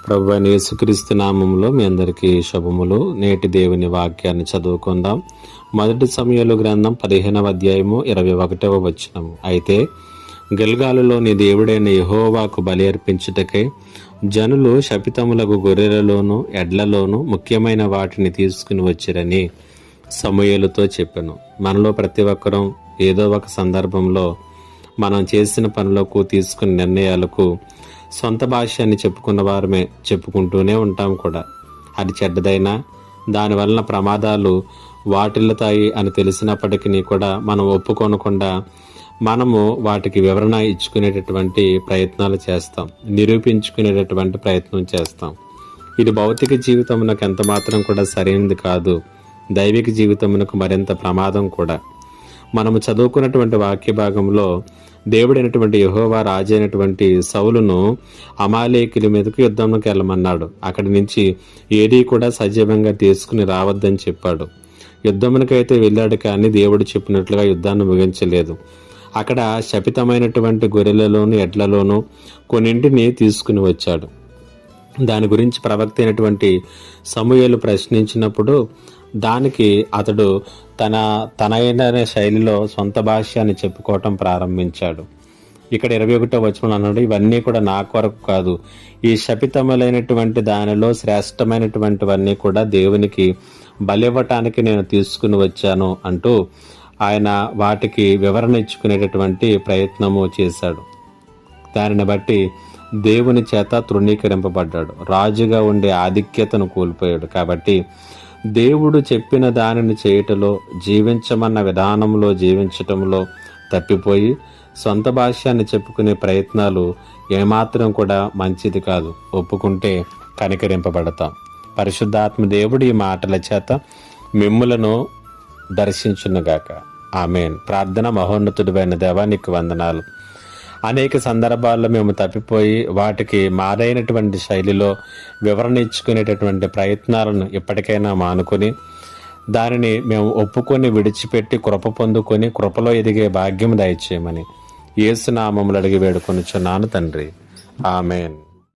ప్రభువైన యేసుక్రీస్తు నామములో మీ అందరికీ శుభములు. నేటి దేవుని వాక్యాన్ని చదువుకుందాం. 1 సమూయేలు గ్రంథం 15వ అధ్యాయము 21వ వచనము. అయితే గిల్గాలులోని దేవుడైన యెహోవాకు బలి అర్పించుటకై జనులు శపితములకు గొర్రెలలోను ఎడ్లలోను ముఖ్యమైన వాటిని తీసుకుని వచ్చిరని సమూయేలుతో చెప్పెను. మనలో ప్రతి ఒక్కరూ ఏదో ఒక సందర్భంలో మనం చేసిన పనులకు తీసుకున్న నిర్ణయాలకు సొంత భాష అని చెప్పుకున్న వారమే చెప్పుకుంటూనే ఉంటాం కూడా. అది చెడ్డదైనా దానివలన ప్రమాదాలు వాటిల్లుతాయి అని తెలిసినప్పటికీ కూడా మనం ఒప్పుకోనకుండా మనము వాటికి వివరణ ఇచ్చుకునేటటువంటి ప్రయత్నాలు చేస్తాం, నిరూపించుకునేటటువంటి ప్రయత్నం చేస్తాం. ఇది భౌతిక జీవితమునకు ఎంత మాత్రం కూడా సరైనది కాదు, దైవిక జీవితమునకు మరింత ప్రమాదం కూడా. మనము చదువుకున్నటువంటి వాక్య భాగంలో దేవుడైనటువంటి యెహోవా రాజు అయినటువంటి సౌలును అమాలేకీయుల మీదకు యుద్ధంలోకి వెళ్ళమన్నాడు. అక్కడి నుంచి ఏదీ కూడా సజీవంగా తీసుకుని రావద్దని చెప్పాడు. యుద్ధమునకైతే వెళ్ళాడు, కానీ దేవుడు చెప్పినట్లుగా యుద్ధాన్ని ముగించలేదు. అక్కడ శపితమైనటువంటి గొర్రెలలోను ఎడ్లలోను కొన్నింటిని తీసుకుని వచ్చాడు. దాని గురించి ప్రవక్త అయినటువంటి సమూయేలు ప్రశ్నించినప్పుడు దానికి అతడు తనైన శైలిలో సొంత భాష అని చెప్పుకోవటం ప్రారంభించాడు. ఇక్కడ 21వ వచనం అన్నాడు, ఇవన్నీ కూడా నా కొరకు కాదు, ఈ శపితములైనటువంటి దానిలో శ్రేష్టమైనటువంటివన్నీ కూడా దేవునికి బలివ్వటానికి నేను తీసుకుని వచ్చాను అంటూ ఆయన వాటికి వివరణ ఇచ్చుకునేటటువంటి ప్రయత్నము చేశాడు. దానిని బట్టి దేవుని చేత తృణీకరింపబడ్డాడు, రాజుగా ఉండే ఆధిక్యతను కోల్పోయాడు. కాబట్టి దేవుడు చెప్పిన దానిని చేయటంలో, జీవించమన్న విధానంలో జీవించటంలో తప్పిపోయి సొంత భాష్యాన్ని చెప్పుకునే ప్రయత్నాలు ఏమాత్రం కూడా మంచిది కాదు. ఒప్పుకుంటే కనికరింపబడతాం. పరిశుద్ధాత్మ దేవుడు ఈ మాటల చేత మిమ్ములను దర్శించునుగాక. ఆమేన్. ప్రార్థన. మహోన్నతుడైన దేవా, నీకు వందనాలు. అనేక సందర్భాల్లో మేము తప్పిపోయి వాటికి మారైనటువంటి శైలిలో వివరణ ఇచ్చుకునేటటువంటి ప్రయత్నాలను ఎప్పటికైనా మానుకొని దానిని మేము ఒప్పుకొని విడిచిపెట్టి కృప పొందుకొని కృపలో ఎదిగే భాగ్యం దయచేయమని యేసు నామములో అడిగి వేడుకొనుచున్నాను తండ్రి. ఆమేన్.